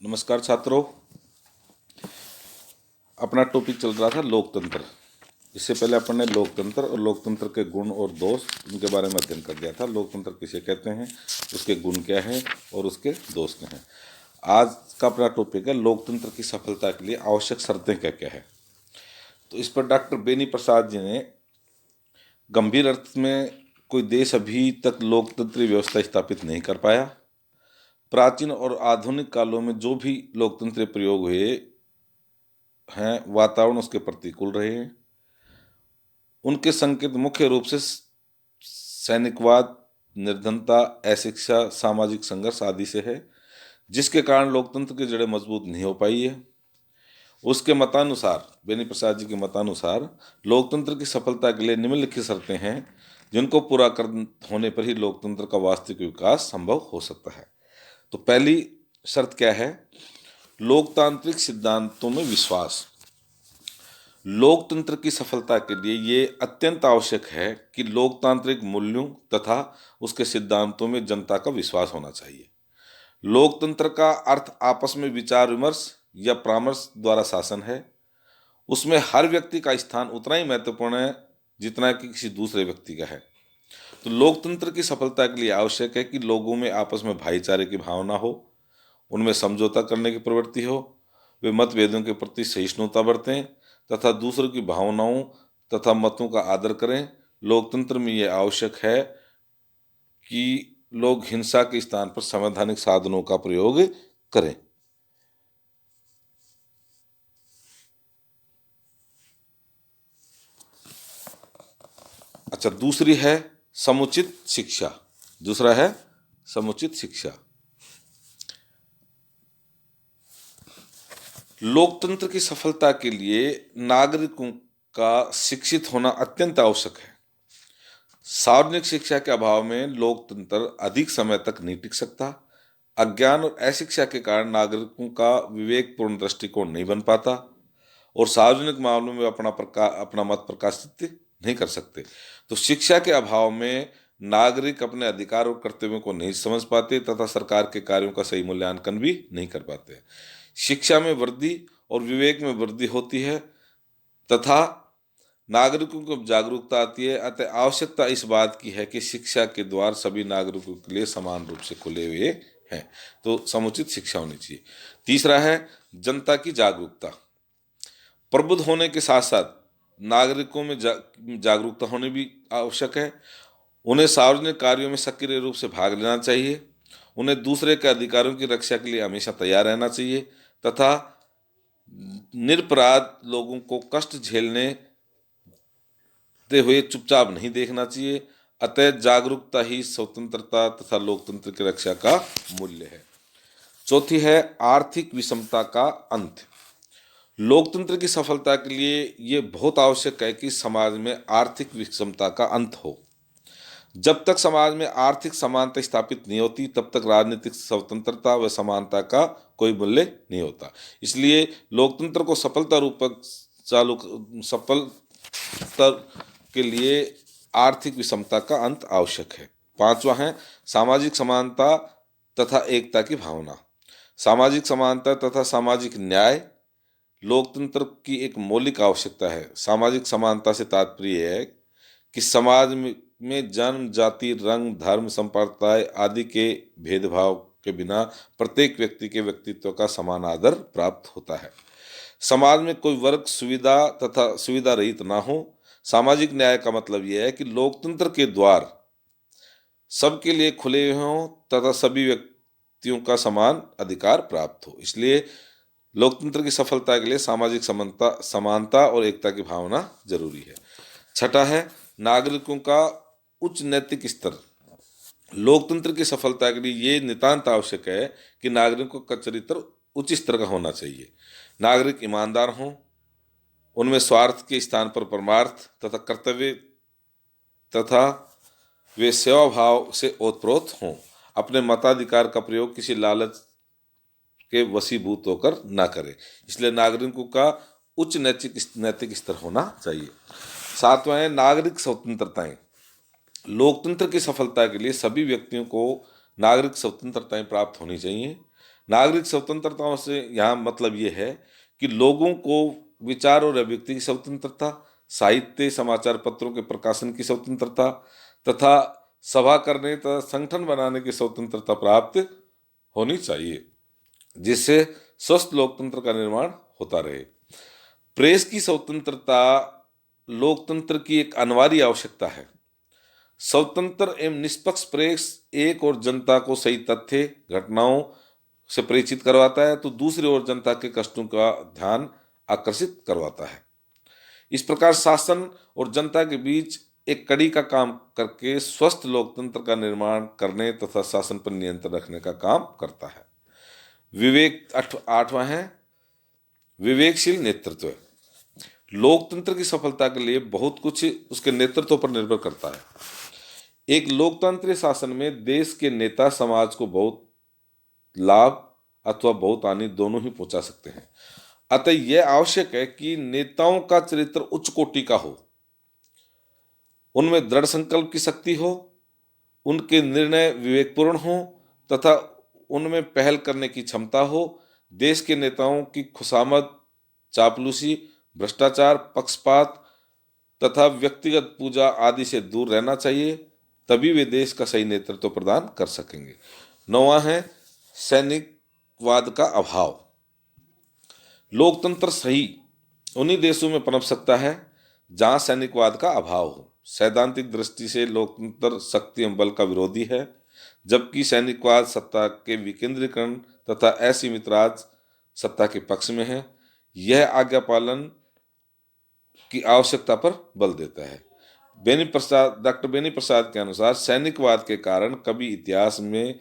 नमस्कार छात्रों। अपना टॉपिक चल रहा था लोकतंत्र। इससे पहले अपन ने लोकतंत्र और लोकतंत्र के गुण और दोष उनके बारे में अध्ययन कर लिया था। लोकतंत्र किसे कहते हैं, उसके गुण क्या हैं और उसके दोष क्या हैं। आज का अपना टॉपिक है लोकतंत्र की सफलता के लिए आवश्यक शर्तें क्या क्या है। तो इस पर डॉक्टर बेनी प्रसाद जी ने गंभीर अर्थ में कोई देश अभी तक लोकतंत्री व्यवस्था स्थापित नहीं कर पाया। प्राचीन और आधुनिक कालों में जो भी लोकतंत्र प्रयोग हुए हैं, वातावरण उसके प्रतिकूल रहे हैं। उनके संकेत मुख्य रूप से सैनिकवाद, निर्धनता, अशिक्षा, सामाजिक संघर्ष आदि से है, जिसके कारण लोकतंत्र की जड़ें मजबूत नहीं हो पाई है। उसके मतानुसार, बेनी प्रसाद जी के मतानुसार, लोकतंत्र की सफलता के लिए निम्नलिखित शर्तें हैं, जिनको पूरा कर होने पर ही लोकतंत्र का वास्तविक विकास संभव हो सकता है। तो पहली शर्त क्या है? लोकतांत्रिक सिद्धांतों में विश्वास। लोकतंत्र की सफलता के लिए ये अत्यंत आवश्यक है कि लोकतांत्रिक मूल्यों तथा उसके सिद्धांतों में जनता का विश्वास होना चाहिए। लोकतंत्र का अर्थ आपस में विचार विमर्श या परामर्श द्वारा शासन है। उसमें हर व्यक्ति का स्थान उतना ही महत्वपूर्ण है जितना कि किसी दूसरे व्यक्ति का है। तो लोकतंत्र की सफलता के लिए आवश्यक है कि लोगों में आपस में भाईचारे की भावना हो, उनमें समझौता करने की प्रवृत्ति हो, वे मतभेदों के प्रति सहिष्णुता बरतें तथा दूसरों की भावनाओं तथा मतों का आदर करें। लोकतंत्र में यह आवश्यक है कि लोग हिंसा के स्थान पर संवैधानिक साधनों का प्रयोग करें। अच्छा, दूसरी है समुचित शिक्षा। दूसरा है समुचित शिक्षा। लोकतंत्र की सफलता के लिए नागरिकों का शिक्षित होना अत्यंत आवश्यक है। सार्वजनिक शिक्षा के अभाव में लोकतंत्र अधिक समय तक नहीं टिक सकता। अज्ञान और अशिक्षा के कारण नागरिकों का विवेकपूर्ण दृष्टिकोण नहीं बन पाता और सार्वजनिक मामलों में अपना मत प्रकाशित नहीं कर सकते। तो शिक्षा के अभाव में नागरिक अपने अधिकार और कर्तव्यों को नहीं समझ पाते तथा सरकार के कार्यों का सही मूल्यांकन भी नहीं कर पाते। शिक्षा में वृद्धि और विवेक में वृद्धि होती है तथा नागरिकों को जागरूकता आती है। अतः आवश्यकता इस बात की है कि शिक्षा के द्वार सभी नागरिकों के लिए समान रूप से खुले हुए हैं। तो समुचित शिक्षा होनी चाहिए। तीसरा है जनता की जागरूकता। प्रबुद्ध होने के साथ साथ नागरिकों में जागरूकता होनी भी आवश्यक है। उन्हें सार्वजनिक कार्यों में सक्रिय रूप से भाग लेना चाहिए। उन्हें दूसरे के अधिकारों की रक्षा के लिए हमेशा तैयार रहना चाहिए तथा निरपराध लोगों को कष्ट झेलने ते हुए चुपचाप नहीं देखना चाहिए। अतः जागरूकता ही स्वतंत्रता तथा लोकतंत्र की रक्षा का मूल्य है। चौथी है आर्थिक विषमता का अंत। लोकतंत्र की सफलता के लिए ये बहुत आवश्यक है कि समाज में आर्थिक विषमता का अंत हो। जब तक समाज में आर्थिक समानता स्थापित नहीं होती तब तक राजनीतिक स्वतंत्रता व समानता का कोई मूल्य नहीं होता। इसलिए लोकतंत्र को सफलता के लिए आर्थिक विषमता का अंत आवश्यक है। पांचवा है सामाजिक समानता तथा एकता की भावना। सामाजिक समानता तथा सामाजिक न्याय लोकतंत्र की एक मौलिक आवश्यकता है। सामाजिक समानता से तात्पर्य है कि समाज में जन्म, जाति, रंग, धर्म, संप्रदाय आदि के भेदभाव के बिना प्रत्येक व्यक्ति के व्यक्तित्व का समान आदर प्राप्त होता है। समाज में कोई वर्ग सुविधा रहित ना हो। सामाजिक न्याय का मतलब यह है कि लोकतंत्र के द्वार सबके लिए खुले हों तथा सभी व्यक्तियों का समान अधिकार प्राप्त हो। इसलिए लोकतंत्र की सफलता के लिए सामाजिक समानता और एकता की भावना जरूरी है। छठा है नागरिकों का उच्च नैतिक स्तर। लोकतंत्र की सफलता के लिए ये नितांत आवश्यक है कि नागरिकों का चरित्र उच्च स्तर का होना चाहिए। नागरिक ईमानदार हों, उनमें स्वार्थ के स्थान पर परमार्थ तथा कर्तव्य तथा वे सेवा भाव से ओतप्रोत हों। अपने मताधिकार का प्रयोग किसी लालच के वशीभूत होकर ना करें। इसलिए नागरिकों का उच्च नैतिक स्तर होना चाहिए। सातवां है नागरिक स्वतंत्रताएं। लोकतंत्र की सफलता के लिए सभी व्यक्तियों को नागरिक स्वतंत्रताएं प्राप्त होनी चाहिए। नागरिक स्वतंत्रताओं से यहाँ मतलब ये है कि लोगों को विचार और अभिव्यक्ति की स्वतंत्रता, साहित्य समाचार पत्रों के प्रकाशन की स्वतंत्रता तथा सभा करने तथा संगठन बनाने की स्वतंत्रता प्राप्त होनी चाहिए, जिससे स्वस्थ लोकतंत्र का निर्माण होता रहे। प्रेस की स्वतंत्रता लोकतंत्र की एक अनिवार्य आवश्यकता है। स्वतंत्र एवं निष्पक्ष प्रेस एक और जनता को सही तथ्य घटनाओं से परिचित करवाता है तो दूसरी ओर जनता के कष्टों का ध्यान आकर्षित करवाता है। इस प्रकार शासन और जनता के बीच एक कड़ी का काम करके स्वस्थ लोकतंत्र का निर्माण करने तथा शासन पर नियंत्रण रखने का काम करता है। आठवां है विवेकशील नेतृत्व। लोकतंत्र की सफलता के लिए बहुत कुछ उसके नेतृत्व पर निर्भर करता है। एक लोकतांत्रिक शासन में देश के नेता समाज को बहुत लाभ अथवा बहुत हानि दोनों ही पहुंचा सकते हैं। अतः यह आवश्यक है कि नेताओं का चरित्र उच्च कोटि का हो, उनमें दृढ़ संकल्प की शक्ति हो, उनके निर्णय विवेकपूर्ण हो तथा उनमें पहल करने की क्षमता हो। देश के नेताओं की खुशामद, चापलूसी, भ्रष्टाचार, पक्षपात तथा व्यक्तिगत पूजा आदि से दूर रहना चाहिए, तभी वे देश का सही नेतृत्व प्रदान कर सकेंगे। 9वां है सैनिकवाद का अभाव। लोकतंत्र सही उन्हीं देशों में पनप सकता है जहां सैनिकवाद का अभाव हो। सैद्धांतिक दृष्टि से लोकतंत्र शक्ति एवं बल का विरोधी है, जबकि सैनिकवाद सत्ता के विकेंद्रीकरण तथा असीमित राज सत्ता के पक्ष में है। यह आज्ञा पालन की आवश्यकता पर बल देता है। डॉक्टर बेनी प्रसाद के अनुसार सैनिकवाद के कारण कभी इतिहास में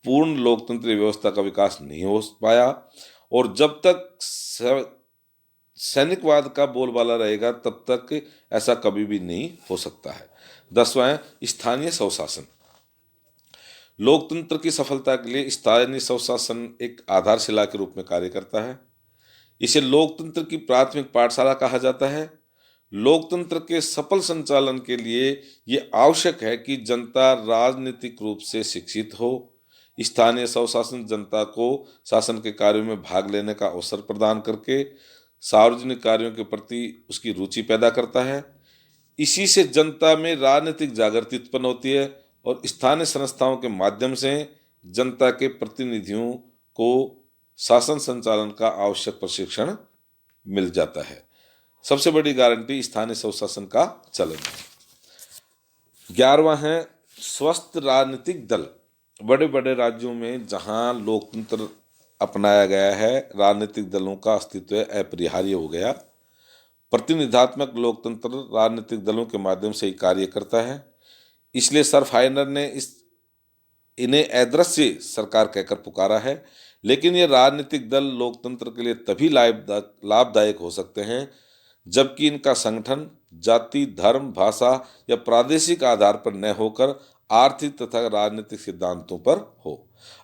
पूर्ण लोकतंत्र व्यवस्था का विकास नहीं हो पाया और जब तक सैनिकवाद का बोलबाला रहेगा तब तक ऐसा कभी भी नहीं हो सकता है। 10वां है स्थानीय स्वशासन। लोकतंत्र की सफलता के लिए स्थानीय स्वशासन एक आधारशिला के रूप में कार्य करता है। इसे लोकतंत्र की प्राथमिक पाठशाला कहा जाता है। लोकतंत्र के सफल संचालन के लिए ये आवश्यक है कि जनता राजनीतिक रूप से शिक्षित हो। स्थानीय स्वशासन जनता को शासन के कार्यों में भाग लेने का अवसर प्रदान करके सार्वजनिक कार्यों के प्रति उसकी रुचि पैदा करता है। इसी से जनता में राजनीतिक जागृति उत्पन्न होती है और स्थानीय संस्थाओं के माध्यम से जनता के प्रतिनिधियों को शासन संचालन का आवश्यक प्रशिक्षण मिल जाता है। सबसे बड़ी गारंटी स्थानीय स्वशासन का चलन है। 11वां है स्वस्थ राजनीतिक दल। बड़े बड़े राज्यों में जहां लोकतंत्र अपनाया गया है, राजनीतिक दलों का अस्तित्व अपरिहार्य हो गया। प्रतिनिधात्मक लोकतंत्र राजनीतिक दलों के माध्यम से ही कार्य करता है। इसलिए सर फाइनर ने इन्हें अदृश्य सरकार कहकर पुकारा है। लेकिन ये राजनीतिक दल लोकतंत्र के लिए तभी लाभदायक हो सकते हैं जबकि इनका संगठन जाति, धर्म, भाषा या प्रादेशिक आधार पर न होकर आर्थिक तथा राजनीतिक सिद्धांतों पर हो।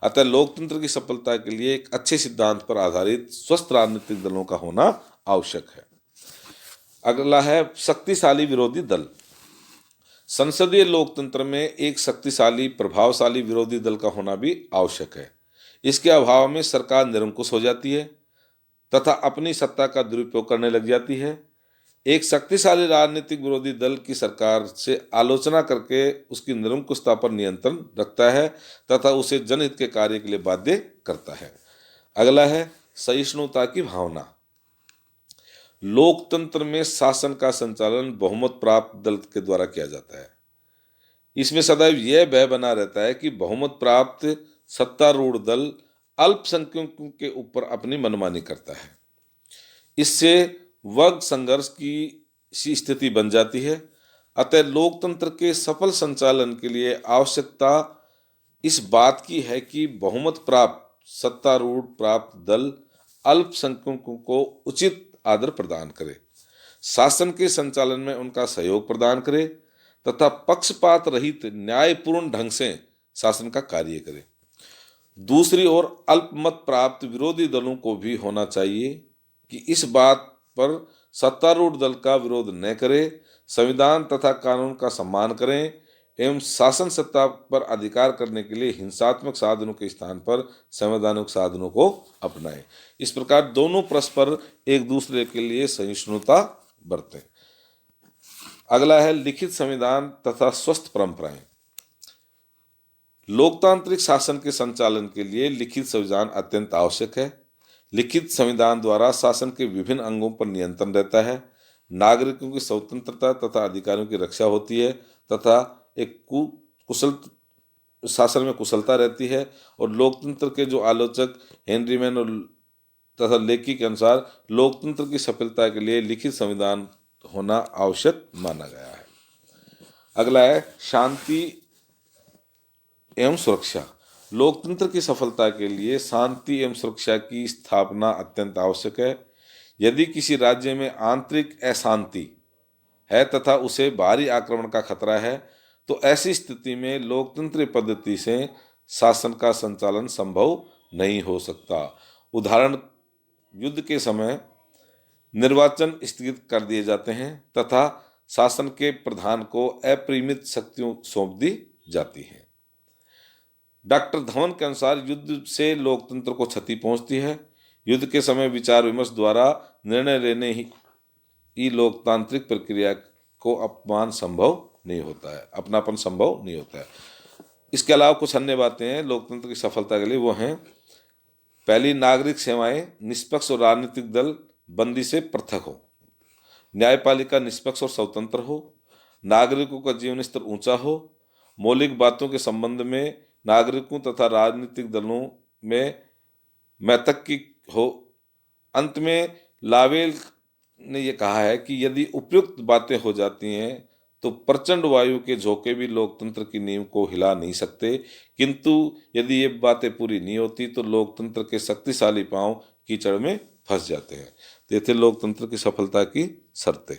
अतः लोकतंत्र की सफलता के लिए एक अच्छे सिद्धांत पर आधारित स्वस्थ राजनीतिक दलों का होना आवश्यक है। अगला है शक्तिशाली विरोधी दल। संसदीय लोकतंत्र में एक शक्तिशाली प्रभावशाली विरोधी दल का होना भी आवश्यक है। इसके अभाव में सरकार निरंकुश हो जाती है तथा अपनी सत्ता का दुरुपयोग करने लग जाती है। एक शक्तिशाली राजनीतिक विरोधी दल की सरकार से आलोचना करके उसकी निरंकुशता पर नियंत्रण रखता है तथा उसे जनहित के कार्य के लिए बाध्य करता है। अगला है सहिष्णुता की भावना। लोकतंत्र में शासन का संचालन बहुमत प्राप्त दल के द्वारा किया जाता है। इसमें सदैव यह भय बना रहता है कि बहुमत प्राप्त सत्तारूढ़ दल अल्पसंख्यकों के ऊपर अपनी मनमानी करता है। इससे वर्ग संघर्ष की सी स्थिति बन जाती है। अतः लोकतंत्र के सफल संचालन के लिए आवश्यकता इस बात की है कि बहुमत प्राप्त सत्तारूढ़ प्राप्त दल अल्पसंख्यकों को उचित आदर प्रदान करे, शासन के संचालन में उनका सहयोग प्रदान करे तथा पक्षपात रहित न्यायपूर्ण ढंग से शासन का कार्य करे। दूसरी ओर अल्पमत प्राप्त विरोधी दलों को भी होना चाहिए कि इस बात पर सत्तारूढ़ दल का विरोध न करे, संविधान तथा कानून का सम्मान करें एवं शासन सत्ता पर अधिकार करने के लिए हिंसात्मक साधनों के स्थान पर संवैधानिक साधनों को अपनाएं। इस प्रकार दोनों परस्पर एक दूसरे के लिए सहिष्णुता बरतें। अगला है लिखित संविधान तथा स्वस्थ परंपराएं। लोकतांत्रिक शासन के संचालन के लिए लिखित संविधान अत्यंत आवश्यक है। लिखित संविधान द्वारा शासन के विभिन्न अंगों पर नियंत्रण रहता है, नागरिकों की स्वतंत्रता तथा अधिकारों की रक्षा होती है तथा एक कुशल शासन में कुशलता रहती है। और लोकतंत्र के जो आलोचक हेनरी मैन और तथा लेखी के अनुसार लोकतंत्र की सफलता के लिए लिखित संविधान होना आवश्यक माना गया है। अगला है शांति एवं सुरक्षा। लोकतंत्र की सफलता के लिए शांति एवं सुरक्षा की स्थापना अत्यंत आवश्यक है। यदि किसी राज्य में आंतरिक अशांति है तथा उसे बाहरी आक्रमण का खतरा है तो ऐसी स्थिति में लोकतंत्र पद्धति से शासन का संचालन संभव नहीं हो सकता। उदाहरण, युद्ध के समय निर्वाचन स्थगित कर दिए जाते हैं तथा शासन के प्रधान को अपरिमित शक्तियां सौंप दी जाती हैं। डॉक्टर धवन के अनुसार युद्ध से लोकतंत्र को क्षति पहुंचती है। युद्ध के समय विचार विमर्श द्वारा निर्णय लेने ही लोकतांत्रिक प्रक्रिया को अपनापन संभव नहीं होता है। इसके अलावा कुछ अन्य बातें हैं लोकतंत्र की सफलता के लिए, वो हैं पहली, नागरिक सेवाएं निष्पक्ष और राजनीतिक दल बंदी से पृथक हो, न्यायपालिका निष्पक्ष और स्वतंत्र हो, नागरिकों का जीवन स्तर ऊंचा हो, मौलिक बातों के संबंध में नागरिकों तथा राजनीतिक दलों में मैत्री की हो। अंत में लावेल ने यह कहा है कि यदि उपयुक्त बातें हो जाती हैं तो प्रचंड वायु के झोंके भी लोकतंत्र की नींव को हिला नहीं सकते, किंतु यदि ये बातें पूरी नहीं होती तो लोकतंत्र के शक्तिशाली पांव कीचड़ में फंस जाते हैं। तो ये थे लोकतंत्र की सफलता की शर्तें।